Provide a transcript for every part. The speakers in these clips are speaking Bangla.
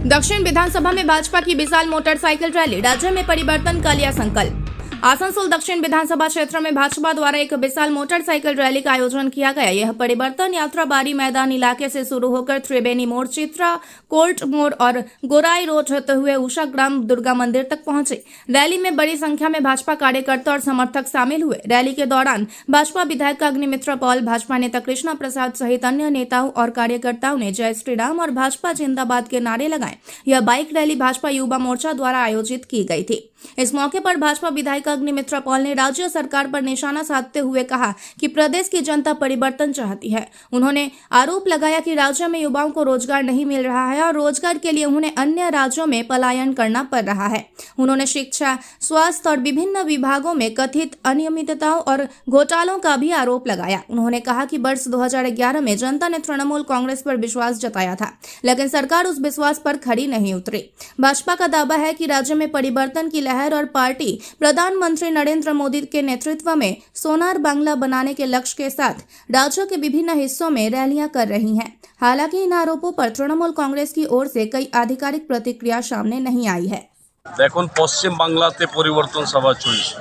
दक्षिण विधानसभा में भाजपा की विशाल मोटरसाइकिल रैली, राज्य में परिवर्तन का लिया संकल्प। आसनसोल दक्षिण विधानसभा क्षेत्र में भाजपा द्वारा एक विशाल मोटरसाइकिल रैली का आयोजन किया गया। यह परिवर्तन यात्रा बारी मैदान इलाके से शुरू होकर त्रिवेणी मोड़, चित्रा कोर्ट मोड़ और गोराई रोड होते हुए उषा ग्राम दुर्गा मंदिर तक पहुंचे। रैली में बड़ी संख्या में भाजपा कार्यकर्ता और समर्थक शामिल हुए। रैली के दौरान भाजपा विधायक अग्निमित्र पॉल, भाजपा नेता कृष्णा प्रसाद सहित अन्य नेताओं और कार्यकर्ताओं ने जय श्री राम और भाजपा जिंदाबाद के नारे लगाए। यह बाइक रैली भाजपा युवा मोर्चा द्वारा आयोजित की गई थी। इस मौके पर भाजपा विधायक अग्निमित्र पॉल ने राज्य सरकार पर निशाना साधते हुए कहा कि प्रदेश की जनता परिवर्तन चाहती है। उन्होंने आरोप लगाया कि राज्य में युवाओं को रोजगार नहीं मिल रहा है और रोजगार के लिए उन्हें अन्य राज्यों में पलायन करना पड़ रहा है। उन्होंने शिक्षा, स्वास्थ्य और विभिन्न विभागों में कथित अनियमितताओं और घोटालों का भी आरोप लगाया। उन्होंने कहा कि वर्ष 2011 में जनता ने तृणमूल कांग्रेस पर विश्वास जताया था, लेकिन सरकार उस विश्वास पर खरी नहीं उतरी। भाजपा का दावा है कि राज्य में परिवर्तन की लहर और पार्टी प्रधानमंत्री नरेंद्र मोदी के नेतृत्व में सोनार बांग्ला बनाने के लक्ष्य के साथ राज्य के विभिन्न हिस्सों में रैलियां कर रही हैं। हालांकि इन आरोपों पर तृणमूल कांग्रेस की ओर से कई आधिकारिक प्रतिक्रिया सामने नहीं आई है। देखुन पश्चिम बांगलाते परिवर्तन सभा चलছে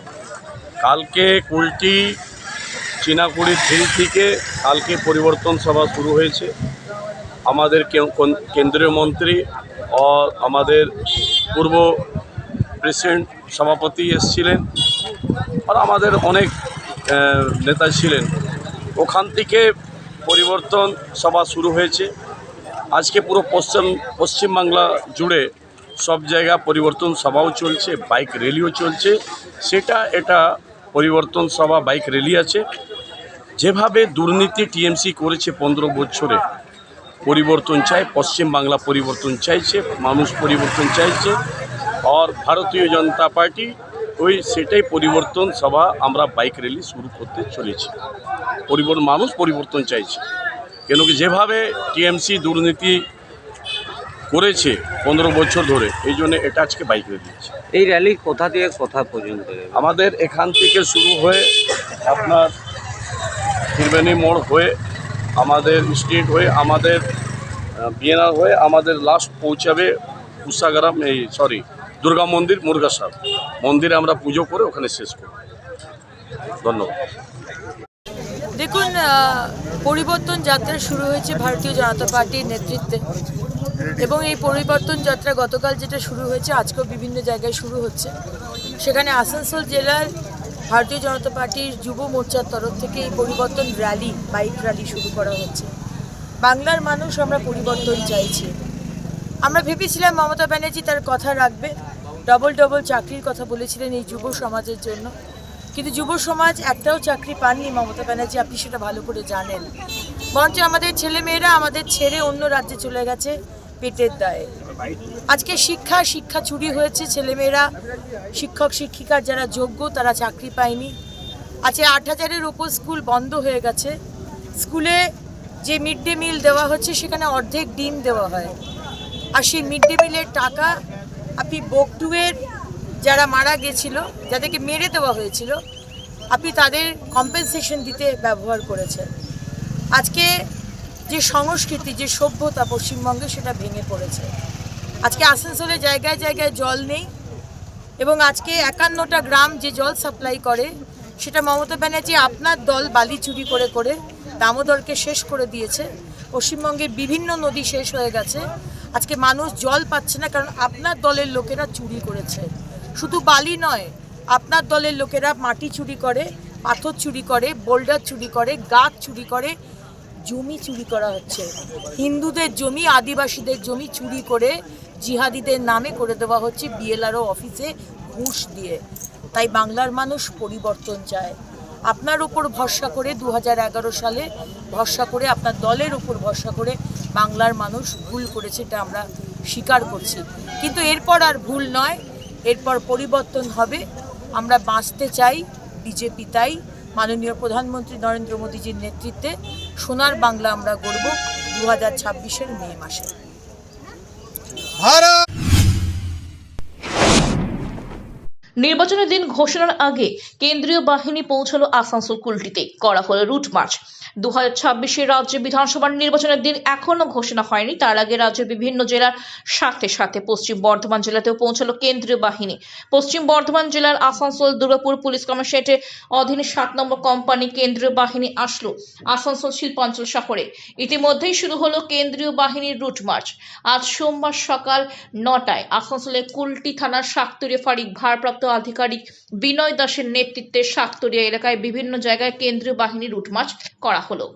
কালকে কুলটি চিনাকুড়ি ফিল্ড থেকে কালকে পরিবর্তন সভা শুরু হয়েছে। আমাদের কেন্দ্রীয় মন্ত্রী और আমাদের পূর্ব প্রেসিডেন্ট সভাপতি এসেছিলেন আর আমাদের অনেক নেতা ছিলেন। ওখান থেকে পরিবর্তন সভা শুরু হয়েছে। আজকে পুরো পশ্চিম বাংলা জুড়ে সব জায়গা পরিবর্তন সভাও চলছে, বাইক র্যালিও চলছে। সেটা এটা পরিবর্তন সভা বাইক র্যালি আছে। যেভাবে দুর্নীতি টিএমসি করেছে 15 বছরে, পরিবর্তন চাই, পশ্চিম বাংলা পরিবর্তন চাইছে, মানুষ পরিবর্তন চাইছে। আর ভারতীয় জনতা পার্টি ওই সেটাই পরিবর্তন সভা আমরা বাইক র্যালি শুরু করতে চলেছি। মানুষ পরিবর্তন চাইছে, কেন কি যেভাবে টিএমসি দুর্নীতি করেছে 15 বছর ধরে, এই জন্য এটা আজকে বাইক র্যালি আছে। এই র্যালি কোথা থেকে কোথা পর্যন্ত? আমাদের এখান থেকে শুরু হয়ে আপনার त्रिवेणी मोड़ হয়ে আমাদের স্ট্রিট হয়ে আমাদের বিএনআর হয়ে আমাদের লাস্ট পৌঁছাবে উষাগ্রাম দুর্গা মন্দির, মুরগাসার মন্দিরে আমরা পুজো করে ওখানে শেষ করব। ধন্যবাদ। দেখুন, পরিবর্তন যাত্রা শুরু হয়েছে ভারতীয় জনতা পার্টির নেতৃত্বে এবং এই পরিবর্তন যাত্রা গতকাল যেটা শুরু হয়েছে আজকেও বিভিন্ন জায়গায় শুরু হচ্ছে। সেখানে আসানসোল জেলার ভারতীয় জনতা পার্টির যুব মোর্চার তরফ থেকে এই পরিবর্তন র্যালি, বাইক র্যালি শুরু করা হচ্ছে। বাংলার মানুষ আমরা পরিবর্তন চাইছি। আমরা ভেবেছিলাম মমতা ব্যানার্জি তার কথা রাখবে, ডবল চাকরির কথা বলেছিলেন এই যুব সমাজের জন্য, কিন্তু যুব সমাজ একটাও চাকরি পাননি মমতা ব্যানার্জি, আপনি সেটা ভালো করে জানেন। বরঞ্চ আমাদের ছেলেমেয়েরা আমাদের ছেড়ে অন্য রাজ্যে চলে গেছে পেটের দায়ে। আজকে শিক্ষা চুরি হয়েছে, ছেলেমেয়েরা শিক্ষক শিক্ষিকার যারা যোগ্য তারা চাকরি পায়নি। আজকে 8000-এর উপর স্কুল বন্ধ হয়ে গেছে। স্কুলে যে মিড ডে মিল দেওয়া হচ্ছে সেখানে অর্ধেক ডিম দেওয়া হয়, আর সেই মিড ডে মিলের টাকা আপনি বকটুয়ের যারা মারা গেছিল, যাদেরকে মেরে দেওয়া হয়েছিল, আপনি তাদের কম্পেনসেশন দিতে ব্যবহার করেছেন। আজকে যে সংস্কৃতি, যে সভ্যতা পশ্চিমবঙ্গে, সেটা ভেঙে পড়েছে। আজকে আসানসোলে জায়গায় জায়গায় জল নেই এবং আজকে 51টা গ্রাম যে জল সাপ্লাই করে সেটা মমতা ব্যানার্জি আপনার দল বালি চুরি করে করে দামোদরকে শেষ করে দিয়েছে। পশ্চিমবঙ্গে বিভিন্ন নদী শেষ হয়ে গেছে। আজকে মানুষ জল পাচ্ছে না, কারণ আপনার দলের লোকেরা চুরি করেছে। শুধু বালি নয়, আপনার দলের লোকেরা মাটি চুরি করে, পাথর চুরি করে, বোল্ডার চুরি করে, গাছ চুরি করে, জমি চুরি করা হচ্ছে। হিন্দুদের জমি, আদিবাসীদের জমি চুরি করে জিহাদিদের নামে করে দেওয়া হচ্ছে বিএলআরও অফিসে ঘুষ দিয়ে। তাই বাংলার মানুষ পরিবর্তন চায়। আপনার উপর ভরসা করে 2011 সালে ভরসা করে, আপনার দলের উপর ভরসা করে বাংলার মানুষ ভুল করেছে, এটা আমরা স্বীকার করছি। কিন্তু এরপর আর ভুল নয়, এরপর পরিবর্তন হবে। আমরা বাঁচতে চাই, বিজেপি তাই। মাননীয় প্রধানমন্ত্রী নরেন্দ্র মোদীজির নেতৃত্বে সোনার বাংলা আমরা গড়ব 2026-এর মে মাসে। নির্বাচনের দিন ঘোষণার আগে কেন্দ্রীয় বাহিনী পৌঁছালো আসানসোল কুলটিতে, করা হলো রুট মার্চ। 2026 রাজ্য বিধানসভা নির্বাচনের দিন এখনো ঘোষণা হয়নি, তার আগে রাজ্যের বিভিন্ন জেলার সাথে সাথে পশ্চিম বর্ধমান জেলাতেও পৌঁছালো কেন্দ্রীয় বাহিনী। পশ্চিম বর্ধমান জেলার আসানসোল দুর্গাপুর পুলিশ কমিশনারেটের অধীনে 7 নম্বর কোম্পানি কেন্দ্রীয় বাহিনী আসলো আসানসোল শিল্পাঞ্চল শহরে। ইতিমধ্যেই শুরু হলো কেন্দ্রীয় বাহিনীর রুট মার্চ। আজ সোমবার সকাল 9টায় আসানসোলের কুলটি থানার শাকতরিয়া ফাঁড়ির ভারপ্রাপ্ত আধিকারিক বিনয় দাসের নেতৃত্বে শাকতরিয়া এলাকায় বিভিন্ন জায়গায় কেন্দ্রীয় বাহিনীর রুট মার্চ করা হলো।